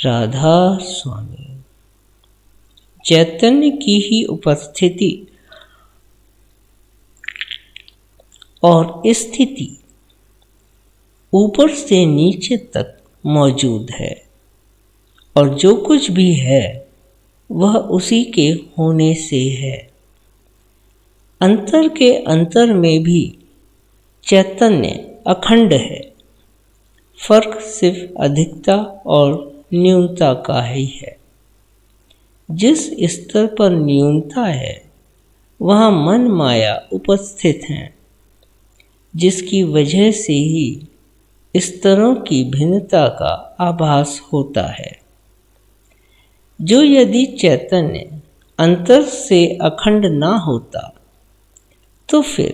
राधा स्वामी। चैतन्य की ही उपस्थिति और स्थिति ऊपर से नीचे तक मौजूद है और जो कुछ भी है वह उसी के होने से है। अंतर के अंतर में भी चैतन्य अखंड है। फर्क सिर्फ अधिकता और न्यूनता का ही है। जिस स्तर पर न्यूनता है वहाँ मन माया उपस्थित हैं, जिसकी वजह से ही स्तरों की भिन्नता का आभास होता है। जो यदि चैतन्य अंतर से अखंड ना होता तो फिर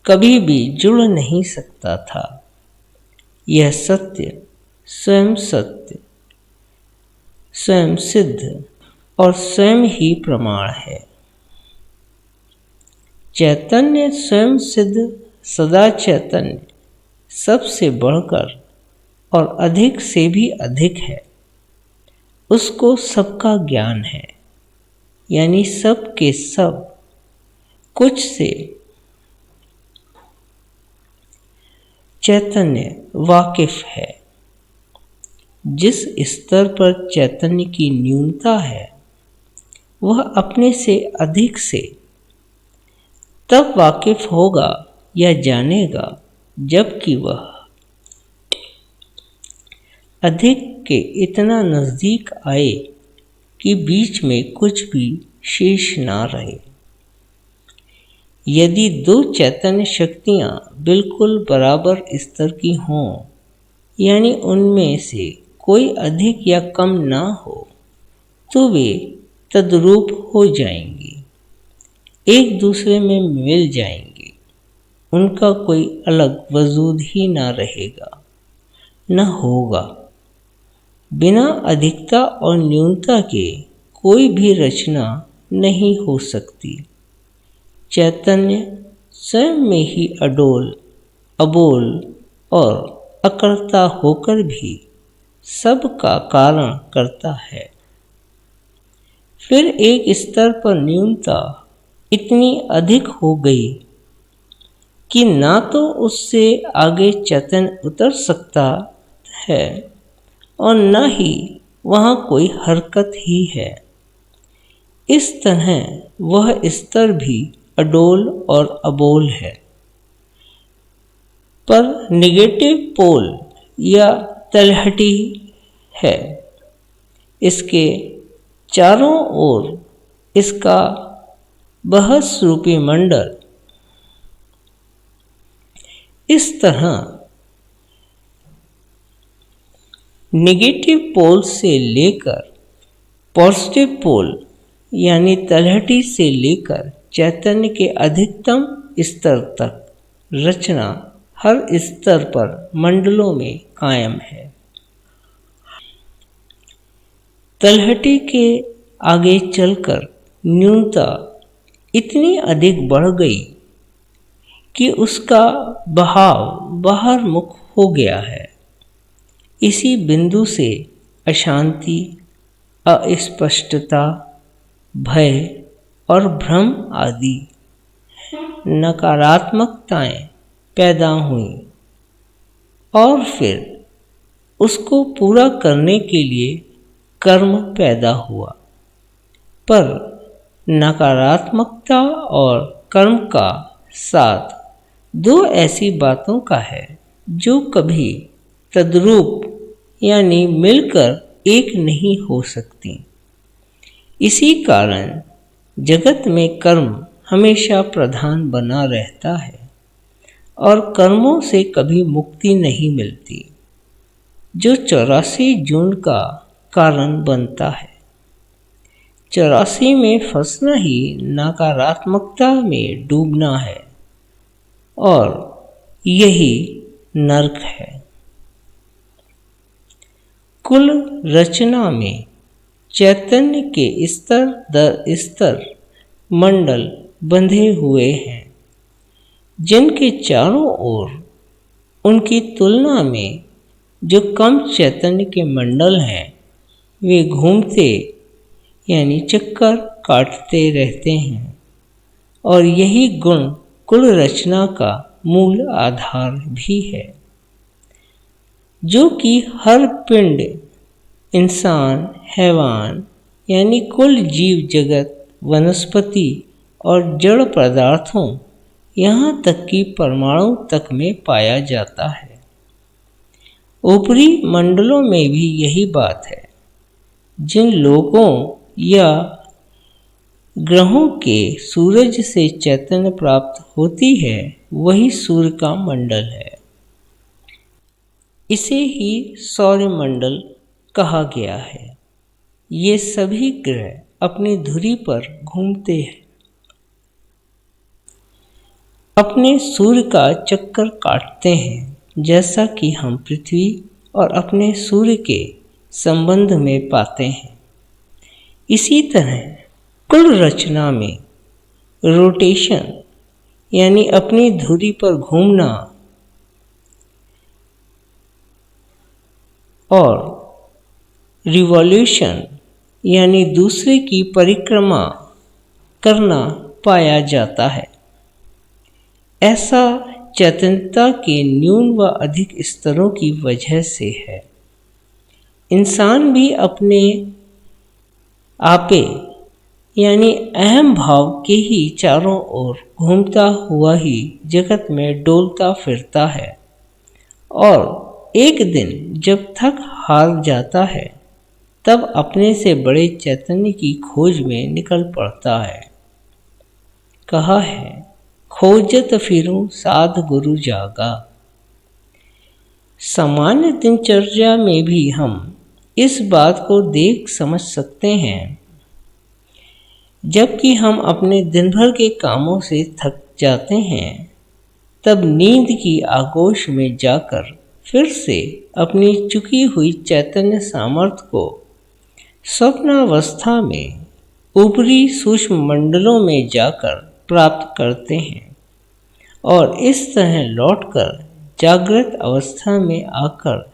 कभी भी जुड़ नहीं सकता था। यह सत्य, स्वयं सिद्ध और स्वयं ही प्रमाण है। चैतन्य स्वयं सिद्ध, सदा चैतन्य, सबसे बढ़कर और अधिक से भी अधिक है। उसको सबका ज्ञान है, यानी सब के सब कुछ से चैतन्य वाकिफ है। जिस स्तर पर चैतन्य की न्यूनता है वह अपने से अधिक से तब वाकिफ होगा या जानेगा जबकि वह अधिक के इतना नजदीक आए कि बीच में कुछ भी शेष ना रहे। यदि दो चैतन्य शक्तियां बिल्कुल बराबर स्तर की हों, यानी उनमें से कोई अधिक या कम ना हो, तो वे तद्रूप हो जाएंगी, एक दूसरे में मिल जाएंगी। उनका कोई अलग वजूद ही ना रहेगा, न होगा। बिना अधिकता और न्यूनता के कोई भी रचना नहीं हो सकती। चैतन्य स्वयं में ही अडोल, अबोल और अकर्ता होकर भी सब का कारण करता है। फिर एक स्तर पर न्यूनता इतनी अधिक हो गई कि ना तो उससे आगे चैतन्य उतर सकता है और न ही वहाँ कोई हरकत ही है। इस तरह वह स्तर भी अडोल और अबोल है। पर नेगेटिव पोल या तलहटी है। इसके चारों ओर इसका बहस रूपी मंडल इस तरह नेगेटिव पोल से लेकर पॉजिटिव पोल यानी तलहटी से लेकर चैतन्य के अधिकतम स्तर तक रचना हर स्तर पर मंडलों में कायम है। तलहटी के आगे चलकर न्यूनता इतनी अधिक बढ़ गई कि उसका बहाव बाहर मुख हो गया है। इसी बिंदु से अशांति, अस्पष्टता, भय और भ्रम आदि नकारात्मकताएं पैदा हुईं और फिर उसको पूरा करने के लिए कर्म पैदा हुआ। पर नकारात्मकता और कर्म का साथ दो ऐसी बातों का है जो कभी तद्रूप यानी मिलकर एक नहीं हो सकती। इसी कारण जगत में कर्म हमेशा प्रधान बना रहता है और कर्मों से कभी मुक्ति नहीं मिलती, जो 84 जून का कारण बनता है। 84 में फंसना ही नकारात्मकता में डूबना है और यही नरक है। कुल रचना में चैतन्य के स्तर दर स्तर मंडल बंधे हुए हैं, जिनके चारों ओर उनकी तुलना में जो कम चैतन्य के मंडल हैं वे घूमते यानी चक्कर काटते रहते हैं और यही गुण कुल रचना का मूल आधार भी है, जो कि हर पिंड, इंसान, हैवान यानी कुल जीव जगत, वनस्पति और जड़ पदार्थों, यहाँ तक कि परमाणु तक में पाया जाता है। ऊपरी मंडलों में भी यही बात है। जिन लोगों या ग्रहों के सूरज से चैतन्य प्राप्त होती है, वही सूर्य का मंडल है। इसे ही सौरमंडल कहा गया है। ये सभी ग्रह अपनी धुरी पर घूमते हैं, अपने सूर्य का चक्कर काटते हैं, जैसा कि हम पृथ्वी और अपने सूर्य के संबंध में पाते हैं। इसी तरह कुल रचना में रोटेशन यानी अपनी धुरी पर घूमना और रिवॉल्यूशन यानी दूसरे की परिक्रमा करना पाया जाता है। ऐसा चैतन्यता के न्यून व अधिक स्तरों की वजह से है। इंसान भी अपने आपे यानी अहम भाव के ही चारों ओर घूमता हुआ ही जगत में डोलता फिरता है और एक दिन जब थक हार जाता है, तब अपने से बड़े चैतन्य की खोज में निकल पड़ता है। कहा है, खोजत फिरूं साध गुरु जागा। सामान्य दिनचर्या में भी हम इस बात को देख समझ सकते हैं। जबकि हम अपने दिन भर के कामों से थक जाते हैं, तब नींद की आगोश में जाकर फिर से अपनी चुकी हुई चैतन्य सामर्थ्य को स्वप्नावस्था में ऊपरी सूक्ष्म मंडलों में जाकर प्राप्त करते हैं और इस तरह लौटकर जागृत अवस्था में आकर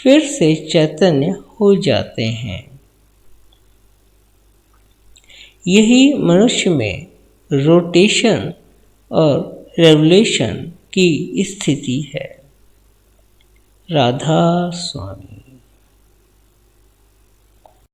फिर से चैतन्य हो जाते हैं। यही मनुष्य में रोटेशन और रेवोल्यूशन की स्थिति है। राधा स्वामी।